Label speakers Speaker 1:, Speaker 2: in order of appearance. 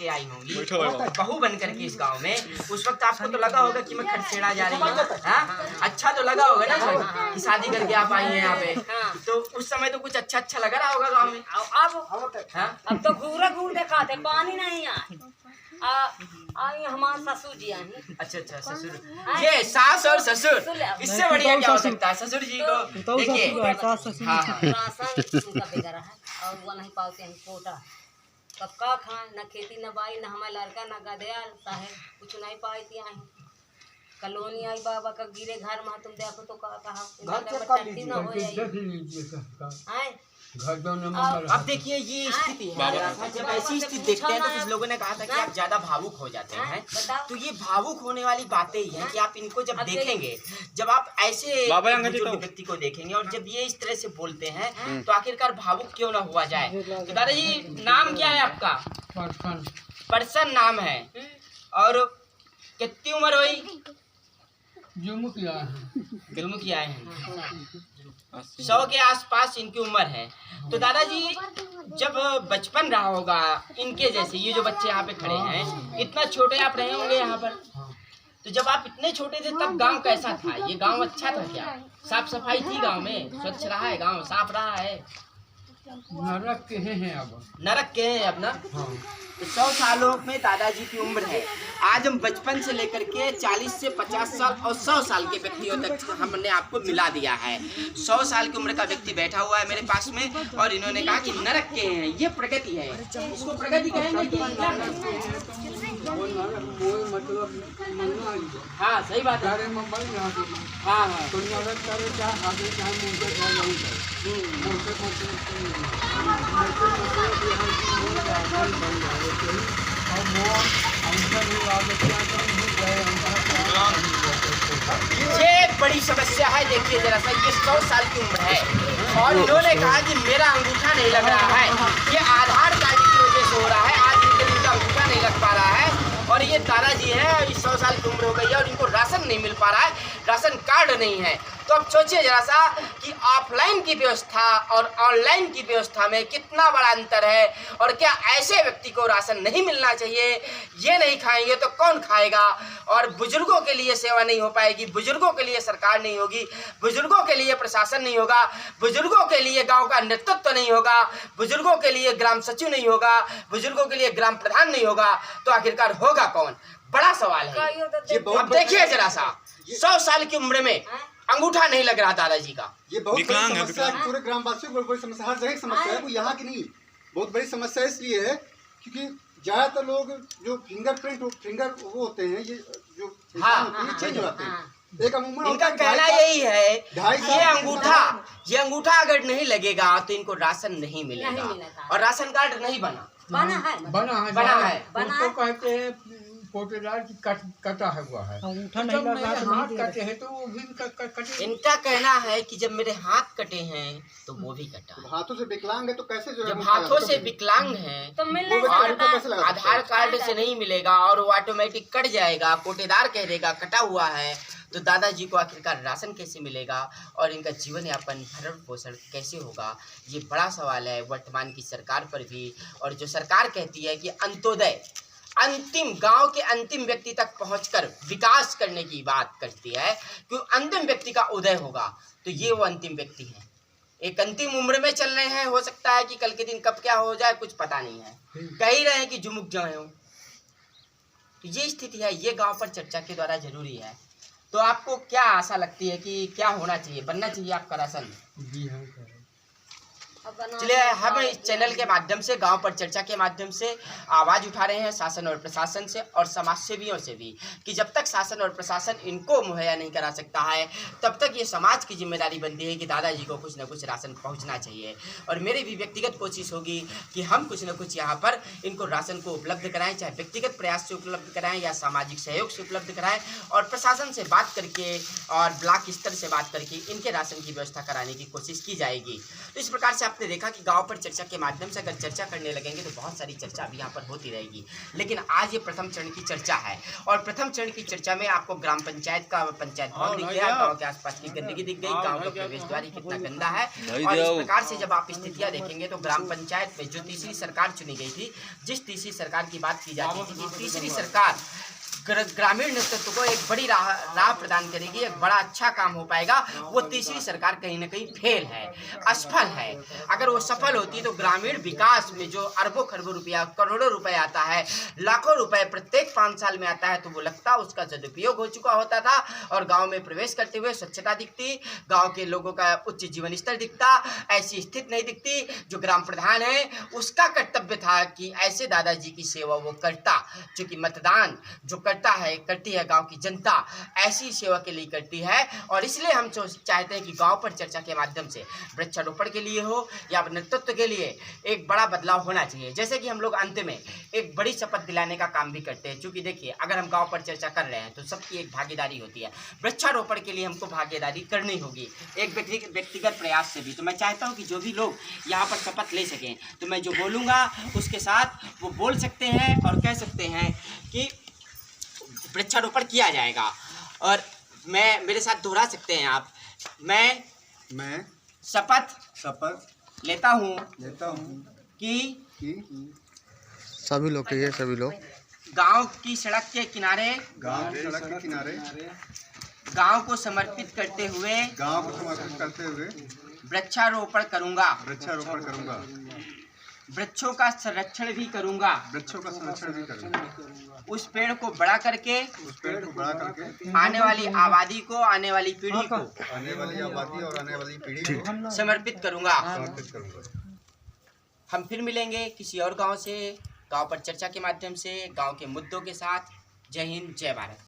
Speaker 1: करके आई होंगी, बहू बन करके इस गांव में, उस वक्त आपको तो लगा होगा कि मैं खरसेड़ा जा रही हूँ, अच्छा तो लगा होगा ना कि शादी करके आप आई हैं यहाँ पे, तो उस समय तो कुछ अच्छा लगा रहा होगा गाँव में।
Speaker 2: अब तो घूर देखा थे, पानी नहीं आई हमारे ससुर जी आए।
Speaker 1: अच्छा ससुर, ये सास और ससुर, इससे बढ़िया क्या हो सकता है। ससुर जी को देखिए,
Speaker 2: और वो नहीं पाते हैं कोटा, कब का खाए, न खेती न बाई, न हमारे लड़का न गदयाल साहेब कुछ नहीं पाई थी। आई कलोनी आई बाबा का गिरे घर में, तुम देखो तो कहा
Speaker 1: अब देखिए ये स्थिति है। जब ऐसी स्थिति देखते हैं तो कुछ लोगों ने कहा था कि आप ज्यादा भावुक हो जाते हैं, तो ये भावुक होने वाली बातें ही हैं कि आप इनको जब देखेंगे, जब आप ऐसे व्यक्ति को देखेंगे और जब ये इस तरह से बोलते हैं तो आखिरकार भावुक क्यों ना हुआ जाए। तो दादाजी नाम क्या है आपका? परसन नाम है, और कितनी उम्र हुई? जुमुखिया है, 100 के आसपास इनकी उम्र है। तो दादाजी जब बचपन रहा होगा इनके जैसे, ये जो बच्चे यहाँ पे खड़े हैं, इतना छोटे आप रहे होंगे यहाँ पर, तो जब आप इतने छोटे थे तब गांव कैसा था? ये गांव अच्छा था क्या? साफ सफाई थी गांव में? स्वच्छ रहा है गांव, साफ रहा है?
Speaker 3: नरक के हैं अब,
Speaker 1: नरक के हैं अब ना। तो 100 सालों में दादाजी की उम्र है। आज हम बचपन से लेकर के 40 से 50 साल और 100 साल के व्यक्तियों तक हमने आपको मिला दिया है। 100 साल की उम्र का व्यक्ति बैठा हुआ है मेरे पास में, और इन्होंने कहा कि नरक के हैं, ये प्रगति है। इसको प्रगति कहेंगे कि हाँ सही बात है। हाँ ये एक बड़ी समस्या है। देखिए जरा सा, ये 100 साल की उम्र है और इन्होंने कहा कि मेरा अंगूठा नहीं लग रहा है। ये आधार कार्ड की वजह से हो रहा है, आज इनका अंगूठा नहीं लग पा रहा है। और ये दादाजी हैं, 100 साल की उम्र हो गई है और इनको राशन नहीं मिल पा रहा है, राशन कार्ड नहीं है। तो अब सोचिए जरा सा कि ऑफलाइन की व्यवस्था और ऑनलाइन की व्यवस्था में कितना बड़ा अंतर है, और क्या ऐसे व्यक्ति को राशन नहीं मिलना चाहिए? ये नहीं खाएंगे तो कौन खाएगा? और बुजुर्गों के लिए सेवा नहीं हो पाएगी, बुजुर्गों के लिए सरकार नहीं होगी, बुजुर्गों के लिए प्रशासन नहीं होगा, बुजुर्गों के लिए गांव का नेतृत्व नहीं होगा, बुजुर्गों के लिए ग्राम सचिव नहीं होगा, बुजुर्गों के लिए ग्राम प्रधान नहीं होगा, तो आखिरकार होगा कौन? बड़ा सवाल है। अब देखिए जरा सा, 100 साल की उम्र में अंगूठा नहीं लग रहा दादाजी का।
Speaker 4: ये बहुत बड़ी समस्या है, पूरे ग्रामवासियों को बड़ी समस्या, हर जगह समस्या है, वो यहाँ की नहीं। बहुत बड़ी समस्या इसलिए है क्योंकि ज्यादातर लोग जो फिंगर वो होते हैं, ये जो चेंज हो जाते हैं। एक अमूमन
Speaker 1: इनका कहना यही है, ये अंगूठा अगर नहीं लगेगा तो इनको राशन नहीं मिलेगा, और राशन कार्ड नहीं बना है।
Speaker 3: उनको कहते हैं कोटेदार की कटा हुआ है, अंगूठा नहीं लगा, हाथ कटे हैं तो वो भी कटे।
Speaker 1: इनका कहना है कि जब मेरे हाथ कटे हैं तो वो भी कटा है।
Speaker 4: हाथों से विकलांग है तो कैसे?
Speaker 1: जब हाथों से विकलांग है तो आधार कार्ड से नहीं मिलेगा और वो ऑटोमेटिक कट जाएगा, कोटेदार कह देगा कटा हुआ है, तो दादाजी को आखिरकार राशन कैसे मिलेगा और इनका जीवन यापन भरण पोषण कैसे होगा? ये बड़ा सवाल है वर्तमान की सरकार पर भी। और जो सरकार कहती है कि अंत्योदय, अंतिम गांव के अंतिम व्यक्ति तक पहुंचकर विकास करने की बात करती है कि अंतिम व्यक्ति का उदय होगा, तो ये वो अंतिम व्यक्ति है। एक अंतिम उम्र में चल रहे हैं, हो सकता है कि कल के दिन कब क्या हो जाए कुछ पता नहीं है, कह ही रहे हैं कि जुमुक जाए हो। तो ये स्थिति है, ये गांव पर चर्चा के द्वारा जरूरी है। तो आपको क्या आशा लगती है कि क्या होना चाहिए, बनना चाहिए आपका राशन?
Speaker 3: जी हाँ।
Speaker 1: चलिए हम इस चैनल के माध्यम से, गांव पर चर्चा के माध्यम से आवाज़ उठा रहे हैं शासन और प्रशासन से और समाज सेवियों से भी, कि जब तक शासन और प्रशासन इनको मुहैया नहीं करा सकता है तब तक ये समाज की जिम्मेदारी बनती है कि दादाजी को कुछ न कुछ राशन पहुंचना चाहिए। और मेरी भी व्यक्तिगत कोशिश होगी कि हम कुछ न कुछ यहाँ पर इनको राशन को उपलब्ध कराएं, चाहे व्यक्तिगत प्रयास से उपलब्ध कराएं या सामाजिक सहयोग से उपलब्ध कराएं, और प्रशासन से बात करके और ब्लॉक स्तर से बात करके इनके राशन की व्यवस्था कराने की कोशिश की जाएगी। तो इस प्रकार से आपने देखा कि गांव पर चर्चा के माध्यम से अगर चर्चा करने लगेंगे तो बहुत सारी चर्चा अभी यहाँ पर होती रहेगी, लेकिन आज ये प्रथम चरण की चर्चा है। और प्रथम चरण की चर्चा में आपको ग्राम पंचायत का पंचायत भवन दिख गया, गाँव के आसपास की गंदगी दिख गई, गाँव का प्रवेश द्वार ही कितना गंदा है। और इस प्रकार से जब आप स्थितियाँ देखेंगे तो ग्राम पंचायत में जो तीसरी सरकार चुनी गई थी, जिस तीसरी सरकार की बात की जाती थी कि तीसरी सरकार ग्रामीण नेतृत्व को एक बड़ी राह प्रदान करेगी, एक बड़ा अच्छा काम हो पाएगा, वो तीसरी सरकार कहीं ना कहीं फेल है, असफल है। अगर वो सफल होती तो ग्रामीण विकास में जो अरबों खरबों रुपया, करोड़ों रुपए आता है, लाखों रुपए प्रत्येक 5 साल में आता है, तो वो लगता उसका सदुपयोग हो चुका होता था और गांव में प्रवेश करते हुए स्वच्छता दिखती, गांव के लोगों का उच्च जीवन स्तर दिखता। ऐसी स्थिति नहीं दिखती। जो ग्राम प्रधान है उसका कर्तव्य था कि ऐसे दादाजी की सेवा वो करता, क्योंकि मतदान जो करती है गांव की जनता ऐसी सेवा के लिए करती है। और इसलिए हम चाहते हैं कि गांव पर चर्चा के माध्यम से वृक्षारोपण के लिए हो या नेतृत्व के लिए एक बड़ा बदलाव होना चाहिए। जैसे कि हम लोग अंत में एक बड़ी शपथ दिलाने का काम भी करते हैं, क्योंकि देखिए अगर हम गांव पर चर्चा कर रहे हैं तो सबकी एक भागीदारी होती है। वृक्षारोपण के लिए हमको भागीदारी करनी होगी एक व्यक्तिगत प्रयास से भी। तो मैं चाहता हूँ कि जो भी लोग यहाँ पर शपथ ले सकें, तो मैं जो बोलूँगा उसके साथ वो बोल सकते हैं और कह सकते हैं कि वृक्षारोपण किया जाएगा। और मैं मेरे साथ दोहरा सकते हैं आप, मैं शपथ लेता हूँ कि
Speaker 5: सभी लोग कहिए, सभी लोग
Speaker 1: गांव की सड़क के किनारे गांव को समर्पित करते हुए वृक्षारोपण करूँगा, वृक्षों का संरक्षण भी करूँगा, उस पेड़ को बड़ा करके आने वाली आबादी को, आने वाली पीढ़ी को समर्पित करूँगा। हम फिर मिलेंगे किसी और गांव से, गांव पर चर्चा के माध्यम से, गांव के मुद्दों के साथ। जय हिंद, जय भारत।